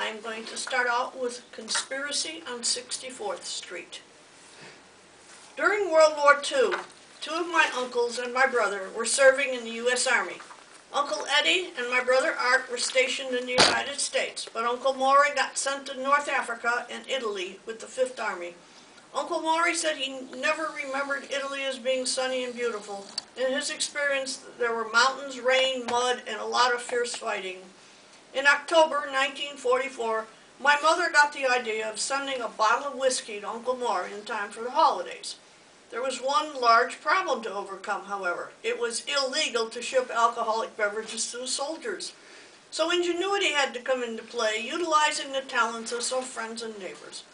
I'm going to start out with Conspiracy on 64th Street. During World War II, two of my uncles and my brother were serving in the U.S. Army. Uncle Eddie and my brother Art were stationed in the United States, but Uncle Maury got sent to North Africa and Italy with the Fifth Army. Uncle Maury said he never remembered Italy as being sunny and beautiful. In his experience, there were mountains, rain, mud, and a lot of fierce fighting. In October 1944, my mother got the idea of sending a bottle of whiskey to Uncle Maury in time for the holidays. There was one large problem to overcome, however. It was illegal to ship alcoholic beverages to the soldiers. So ingenuity had to come into play, utilizing the talents of some friends and neighbors.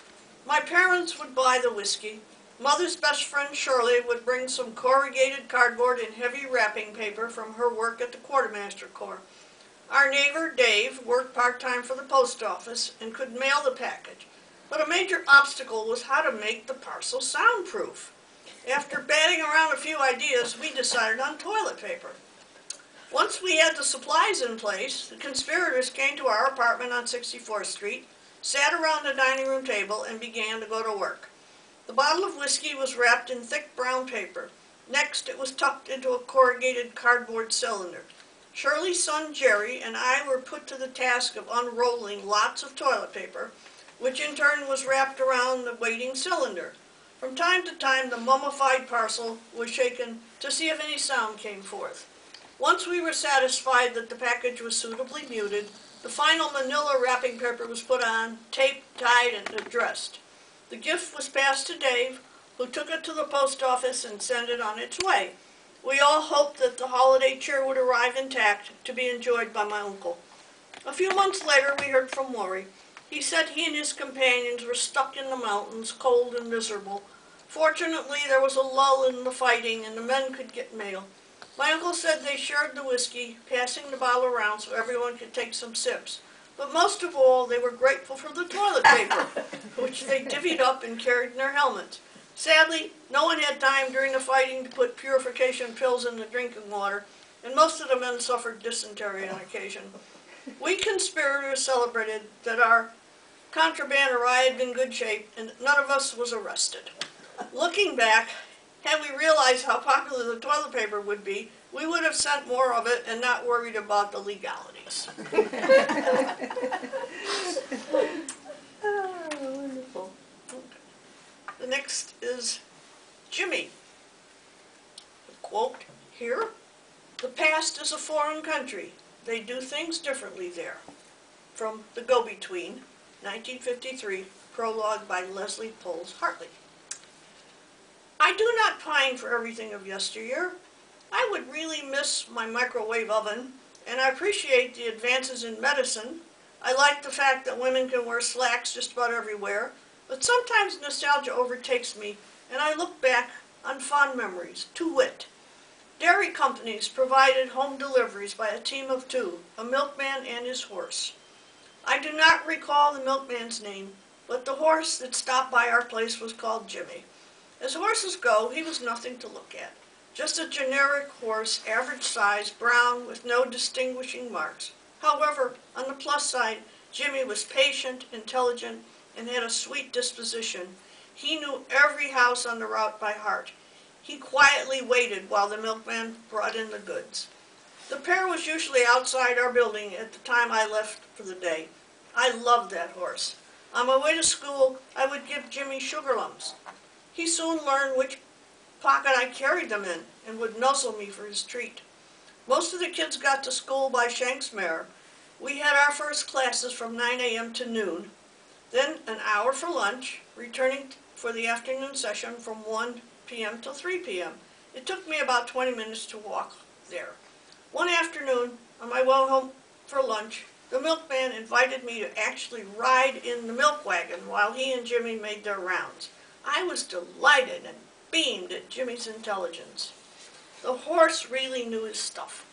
My parents would buy the whiskey. Mother's best friend Shirley would bring some corrugated cardboard and heavy wrapping paper from her work at the Quartermaster Corps. Our neighbor Dave worked part-time for the post office and could mail the package. But a major obstacle was how to make the parcel soundproof. After batting around a few ideas, we decided on toilet paper. Once we had the supplies in place, the conspirators came to our apartment on 64th Street, sat around the dining room table, and began to go to work. The bottle of whiskey was wrapped in thick brown paper. Next, it was tucked into a corrugated cardboard cylinder. Shirley's son Jerry and I were put to the task of unrolling lots of toilet paper, which in turn was wrapped around the waiting cylinder. From time to time, the mummified parcel was shaken to see if any sound came forth. Once we were satisfied that the package was suitably muted, the final manila wrapping paper was put on, taped, tied, and addressed. The gift was passed to Dave, who took it to the post office and sent it on its way. We all hoped that the holiday cheer would arrive intact to be enjoyed by my uncle. A few months later, we heard from Maury. He said he and his companions were stuck in the mountains, cold and miserable. Fortunately, there was a lull in the fighting and the men could get mail. My uncle said they shared the whiskey, passing the bottle around so everyone could take some sips. But most of all, they were grateful for the toilet paper, which they divvied up and carried in their helmets. Sadly, no one had time during the fighting to put purification pills in the drinking water, and most of the men suffered dysentery on occasion. We conspirators celebrated that our contraband arrived in good shape and none of us was arrested. Looking back, had we realized how popular the toilet paper would be, we would have sent more of it and not worried about the legalities. Oh, wonderful. The next is Jimmy. The quote here, "The past is a foreign country. They do things differently there." From The Go-Between, 1953, prologue by Leslie Poles Hartley. I do not pine for everything of yesteryear. I would really miss my microwave oven, and I appreciate the advances in medicine. I like the fact that women can wear slacks just about everywhere, but sometimes nostalgia overtakes me, and I look back on fond memories, to wit. Dairy companies provided home deliveries by a team of two, a milkman and his horse. I do not recall the milkman's name, but the horse that stopped by our place was called Jimmy. As horses go, he was nothing to look at. Just a generic horse, average size, brown, with no distinguishing marks. However, on the plus side, Jimmy was patient, intelligent, and had a sweet disposition. He knew every house on the route by heart. He quietly waited while the milkman brought in the goods. The pair was usually outside our building at the time I left for the day. I loved that horse. On my way to school, I would give Jimmy sugar lumps. He soon learned which pocket I carried them in and would nuzzle me for his treat. Most of the kids got to school by Shanks Mare. We had our first classes from 9 a.m. to noon, then an hour for lunch, returning for the afternoon session from 1 p.m. till 3 p.m. It took me about 20 minutes to walk there. One afternoon, on my way home for lunch, the milkman invited me to actually ride in the milk wagon while he and Jimmy made their rounds. I was delighted and beamed at Jimmy's intelligence. The horse really knew his stuff.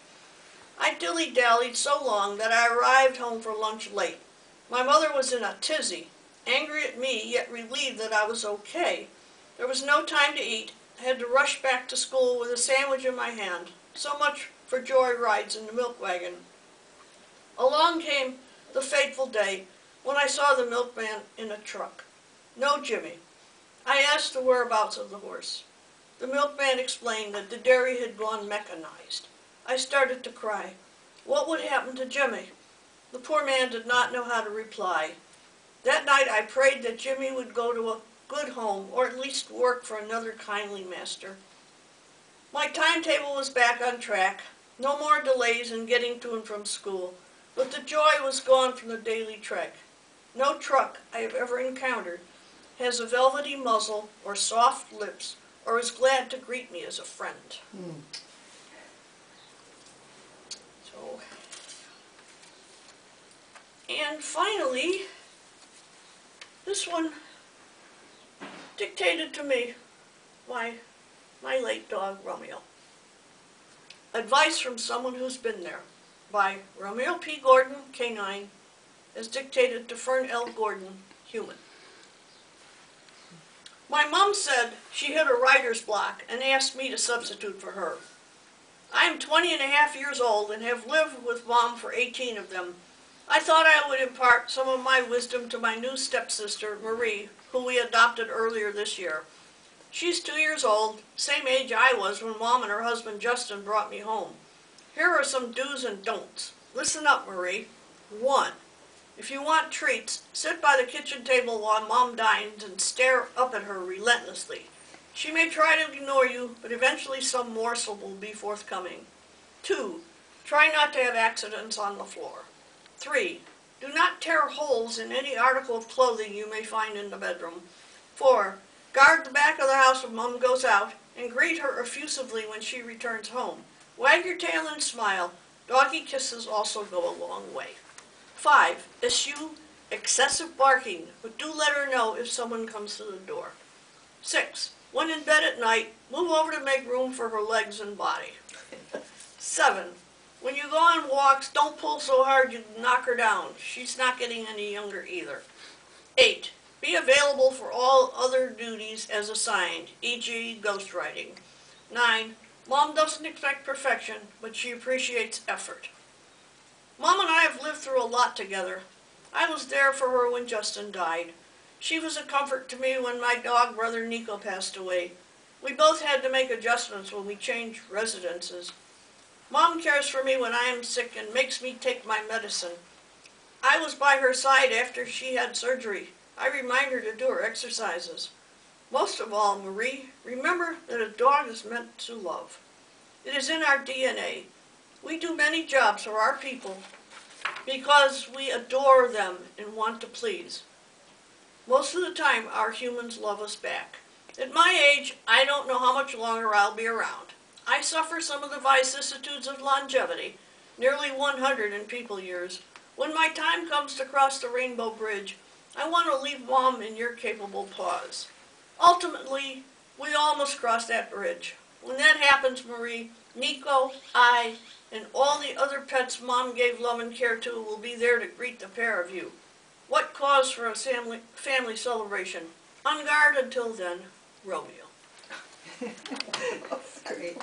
I dilly-dallied so long that I arrived home for lunch late. My mother was in a tizzy, angry at me, yet relieved that I was okay. There was no time to eat. I had to rush back to school with a sandwich in my hand. So much for joy rides in the milk wagon. Along came the fateful day. when I saw the milkman in a truck. No, Jimmy. I asked the whereabouts of the horse. The milkman explained that the dairy had gone mechanized. I started to cry. What would happen to Jimmy? The poor man did not know how to reply. That night I prayed that Jimmy would go to a good home, or at least work for another kindly master. My timetable was back on track. No more delays in getting to and from school, but the joy was gone from the daily trek. No truck I have ever encountered has a velvety muzzle or soft lips or is glad to greet me as a friend. And finally, this one dictated to me by my late dog, Romeo. Advice from Someone Who's Been There by Romeo P. Gordon, K9, as dictated to Fern L. Gordon, human. My mom said she hit a writer's block and asked me to substitute for her. I am 20.5 years old and have lived with Mom for 18 of them. I thought I would impart some of my wisdom to my new stepsister, Marie, who we adopted earlier this year. She's 2 years old, same age I was when Mom and her husband Justin brought me home. Here are some do's and don'ts. Listen up, Marie. 1. If you want treats, sit by the kitchen table while Mom dines and stare up at her relentlessly. She may try to ignore you, but eventually some morsel will be forthcoming. 2. Try not to have accidents on the floor. 3. Do not tear holes in any article of clothing you may find in the bedroom. 4. Guard the back of the house when Mom goes out, and greet her effusively when she returns home. Wag your tail and smile. Doggy kisses also go a long way. 5. Eschew excessive barking, but do let her know if someone comes to the door. 6. When in bed at night, move over to make room for her legs and body. 7. When you go on walks, don't pull so hard you knock her down. She's not getting any younger either. 8. Be available for all other duties as assigned, e.g. ghostwriting. 9. Mom doesn't expect perfection, but she appreciates effort. Mom and I have lived through a lot together. I was there for her when Justin died. She was a comfort to me when my dog brother Nico passed away. We both had to make adjustments when we changed residences. Mom cares for me when I am sick and makes me take my medicine. I was by her side after she had surgery. I remind her to do her exercises. Most of all, Marie, remember that a dog is meant to love. It is in our DNA. We do many jobs for our people because we adore them and want to please. Most of the time, our humans love us back. At my age, I don't know how much longer I'll be around. I suffer some of the vicissitudes of longevity, nearly 100 in people years. When my time comes to cross the Rainbow Bridge, I want to leave Mom in your capable paws. Ultimately, we all must cross that bridge. When that happens, Marie, Nico, I, and all the other pets Mom gave love and care to will be there to greet the pair of you. What cause for a family celebration? On guard until then, Romeo. That's great.